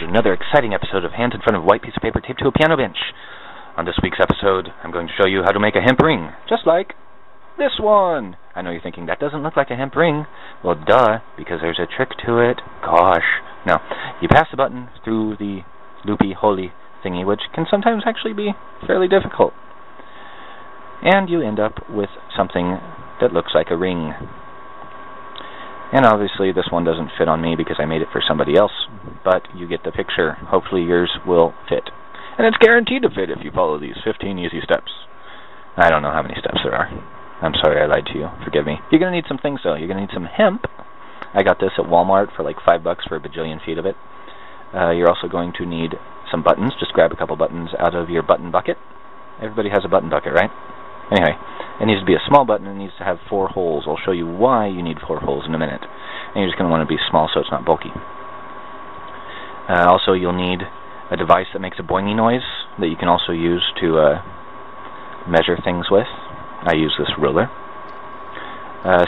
to another exciting episode of Hands in Front of a White Piece of Paper Taped to a Piano Bench. On this week's episode, I'm going to show you how to make a hemp ring, just like this one. I know you're thinking, that doesn't look like a hemp ring. Well, duh, because there's a trick to it. Gosh. Now, you pass the button through the loopy, holy thingy, which can sometimes actually be fairly difficult. And you end up with something that looks like a ring. And obviously this one doesn't fit on me because I made it for somebody else, but you get the picture. Hopefully yours will fit. And it's guaranteed to fit if you follow these 15 easy steps. I don't know how many steps there are. I'm sorry I lied to you. Forgive me. You're going to need some things though. You're going to need some hemp. I got this at Walmart for like $5 for a bajillion feet of it. You're also going to need some buttons. Just grab a couple buttons out of your button bucket. Everybody has a button bucket, right? Anyway, it needs to be a small button. It needs to have 4 holes. I'll show you why you need 4 holes in a minute. And you're just going to want to be small so it's not bulky. Also, you'll need a device that makes a boingy noise that you can also use to measure things with. I use this ruler.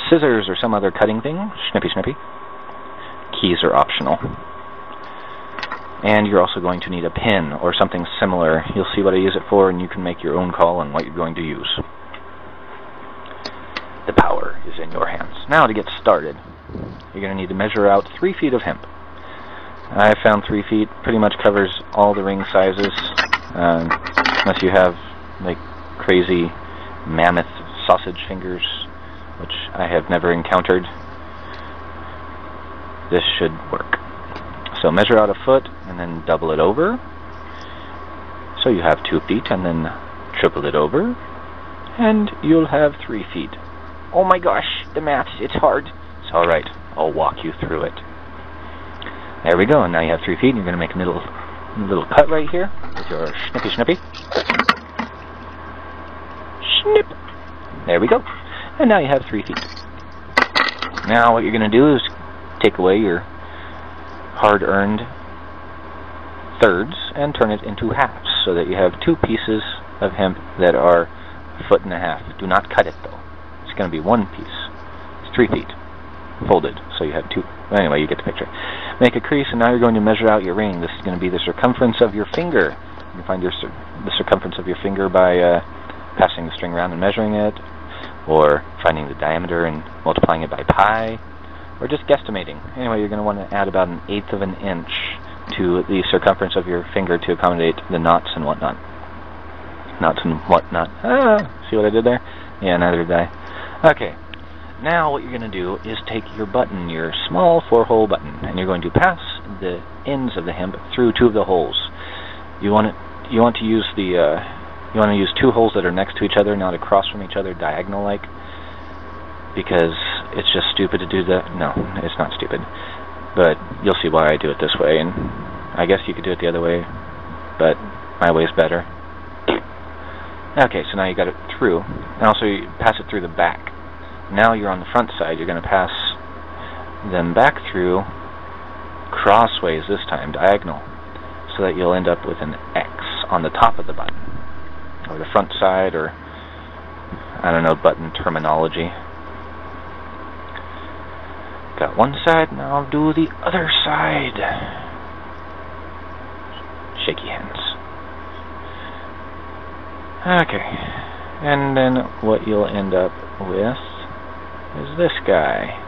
Scissors or some other cutting thing. Snippy, snippy. Keys are optional. And you're also going to need a pin or something similar. You'll see what I use it for, and you can make your own call on what you're going to use. The power is in your hands. Now to get started, you're going to need to measure out 3 feet of hemp. I found 3 feet pretty much covers all the ring sizes, unless you have like crazy mammoth sausage fingers, which I have never encountered. This should work. So measure out a foot and then double it over. So you have 2 feet and then triple it over. And you'll have 3 feet. Oh my gosh, the maths, it's hard. It's alright, I'll walk you through it. There we go, and now you have 3 feet and you're going to make a little cut right here with your snippy snippy. Snip! There we go. And now you have 3 feet. Now what you're going to do is take away your hard-earned thirds and turn it into halves so that you have 2 pieces of hemp that are 1.5 feet. Do not cut it though. It's going to be 1 piece. It's 3 feet folded, so you have 2. Anyway, you get the picture. Make a crease, and now you're going to measure out your ring. This is going to be the circumference of your finger. You can find the circumference of your finger by passing the string around and measuring it, or finding the diameter and multiplying it by pi, or just guesstimating. Anyway, you're going to want to add about 1/8 of an inch to the circumference of your finger to accommodate the knots and whatnot. Knots and whatnot. See what I did there? Yeah, neither did I. Okay, now what you're going to do is take your button, your small 4-hole button, and you're going to pass the ends of the hemp through 2 of the holes. You want to use 2 holes that are next to each other, not across from each other, diagonal-like, because it's just stupid to do that. No, it's not stupid, but you'll see why I do it this way, and I guess you could do it the other way, but my way's better. Okay, so now you got it through, and also you pass it through the back. Now you're on the front side. You're going to pass them back through crossways this time, diagonal, so that you'll end up with an X on the top of the button, or the front side, or I don't know, button terminology. Got one side, now I'll do the other side. Shaky hands. Okay, and then what you'll end up with is this guy.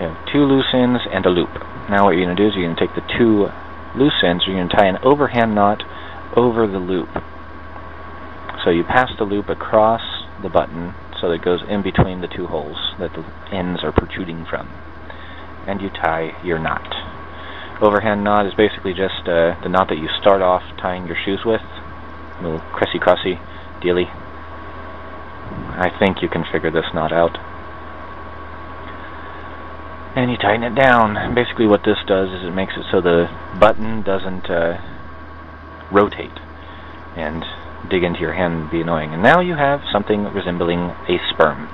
You have 2 loose ends and a loop. Now what you're going to do is you're going to take the 2 loose ends, you're going to tie an overhand knot over the loop. So you pass the loop across the button so that it goes in between the 2 holes that the ends are protruding from. And you tie your knot. Overhand knot is basically just the knot that you start off tying your shoes with. A little crissy-crossy dealy. I think you can figure this knot out. And you tighten it down. Basically what this does is it makes it so the button doesn't rotate and dig into your hand and be annoying. And now you have something resembling a sperm.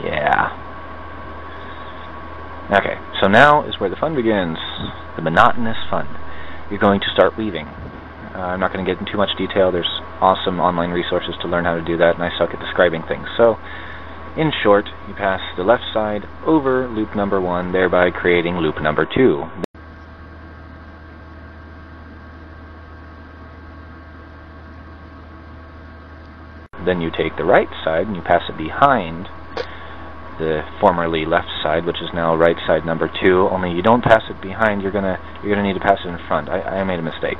Yeah. Okay, so now is where the fun begins. The monotonous fun. You're going to start weaving. I'm not going to get into too much detail. There's awesome online resources to learn how to do that, and I suck at describing things. So, in short, you pass the left side over loop number 1, thereby creating loop number 2. then you take the right side and you pass it behind the formerly left side, which is now right side number 2, only you don't pass it behind, you're gonna need to pass it in front. I made a mistake.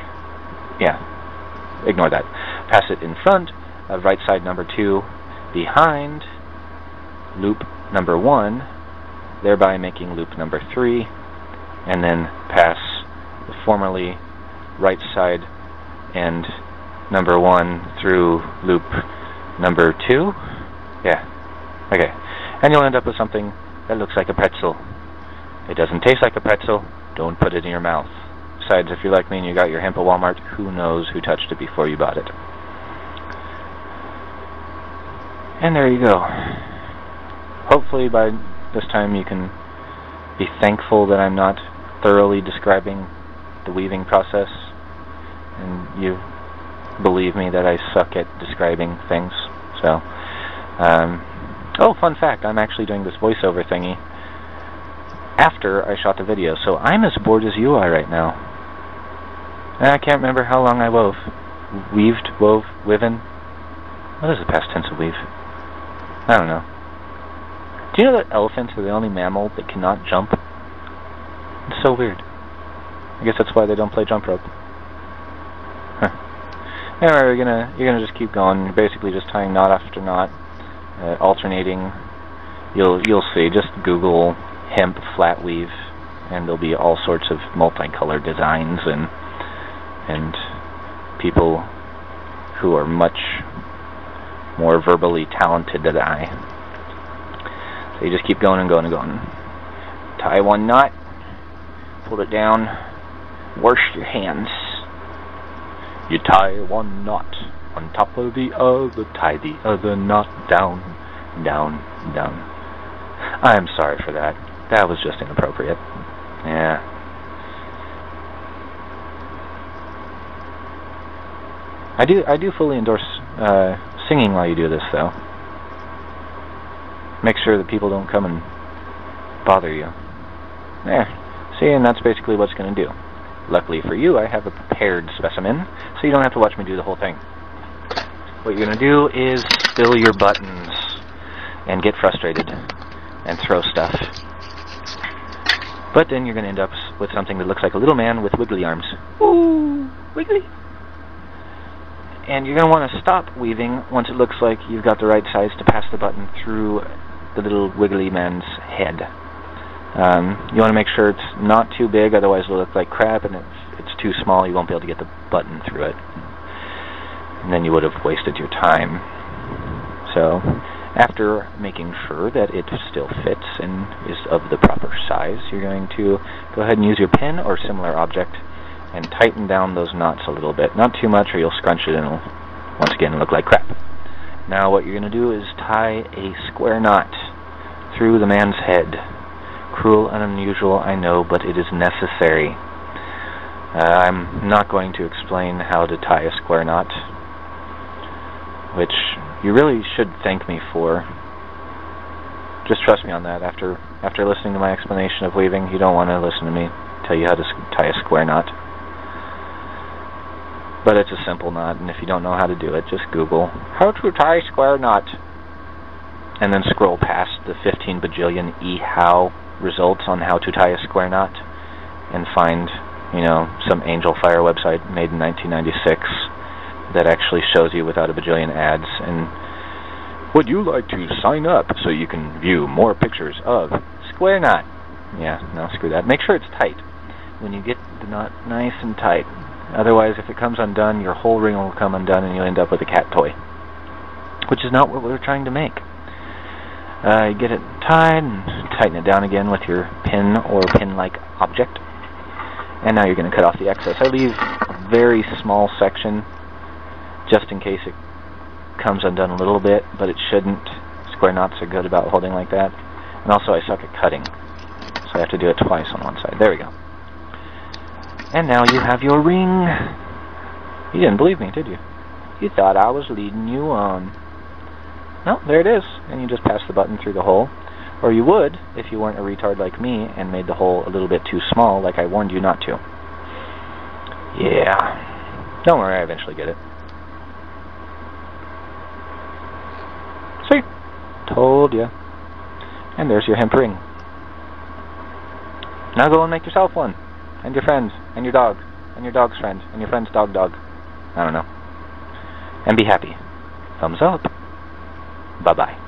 Yeah, ignore that. Pass it in front of right side number 2, behind loop number 1, thereby making loop number 3, and then pass the formerly right side and number 1 through loop number 2. Yeah, okay. And you'll end up with something that looks like a pretzel. It doesn't taste like a pretzel, don't put it in your mouth. Besides, if you're like me and you got your hemp at Walmart, who knows who touched it before you bought it. And there you go. Hopefully by this time you can be thankful that I'm not thoroughly describing the weaving process, and you believe me that I suck at describing things. So, oh, fun fact, I'm actually doing this voiceover thingy after I shot the video, so I'm as bored as you are right now. And I can't remember how long I wove. Wiven? What is the past tense of weave? I don't know. Do you know that elephants are the only mammal that cannot jump? It's so weird. I guess that's why they don't play jump rope. Huh. Anyway, you're gonna just keep going. You're basically just tying knot after knot, alternating. You'll see. Just Google hemp flat weave, and there'll be all sorts of multicolored designs and people who are much more verbally talented than I. So you just keep going and going and going. Tie one knot, pull it down, wash your hands. You tie one knot on top of the other, tie the other knot down, down, down. I'm sorry for that. That was just inappropriate. Yeah. I do fully endorse singing while you do this, though. Make sure that people don't come and bother you. There. See, and that's basically what's going to do. Luckily for you, I have a prepared specimen, so you don't have to watch me do the whole thing. What you're going to do is spill your buttons and get frustrated and throw stuff. But then you're going to end up with something that looks like a little man with wiggly arms. Ooh, wiggly. And you're going to want to stop weaving once it looks like you've got the right size to pass the button through the little wiggly man's head. You want to make sure it's not too big, otherwise it'll look like crap, and if it's too small you won't be able to get the button through it. And then you would have wasted your time. So, after making sure that it still fits and is of the proper size, you're going to go ahead and use your pin or similar object and tighten down those knots a little bit. Not too much or you'll scrunch it and it'll once again look like crap. Now what you're going to do is tie a square knot through the man's head. Cruel and unusual, I know, but it is necessary. I'm not going to explain how to tie a square knot, which you really should thank me for. Just trust me on that. After listening to my explanation of weaving, you don't want to listen to me tell you how to tie a square knot. But it's a simple knot, and if you don't know how to do it, just Google how to tie a square knot, and then scroll past the 15 bajillion how results on how to tie a square knot, and find, you know, some Angel Fire website made in 1996 that actually shows you without a bajillion ads. And would you like to sign up so you can view more pictures of square knot? Yeah, no, screw that. Make sure it's tight when you get the knot nice and tight. Otherwise, if it comes undone, your whole ring will come undone and you'll end up with a cat toy, which is not what we're trying to make. You get it tied and tighten it down again with your pin or pin-like object. And now you're going to cut off the excess. I leave a very small section just in case it comes undone a little bit, but it shouldn't. Square knots are good about holding like that. And also I suck at cutting, so I have to do it twice on one side. There we go. And now you have your ring. You didn't believe me, did you? You thought I was leading you on. No, there it is. And you just pass the button through the hole. Or you would if you weren't a retard like me and made the hole a little bit too small, like I warned you not to. Yeah. Don't worry, I eventually get it. Told ya. And there's your hemp ring. Now go and make yourself one. And your friends. And your dog. And your dog's friend. And your friend's dog. I don't know. And be happy. Thumbs up. Bye-bye.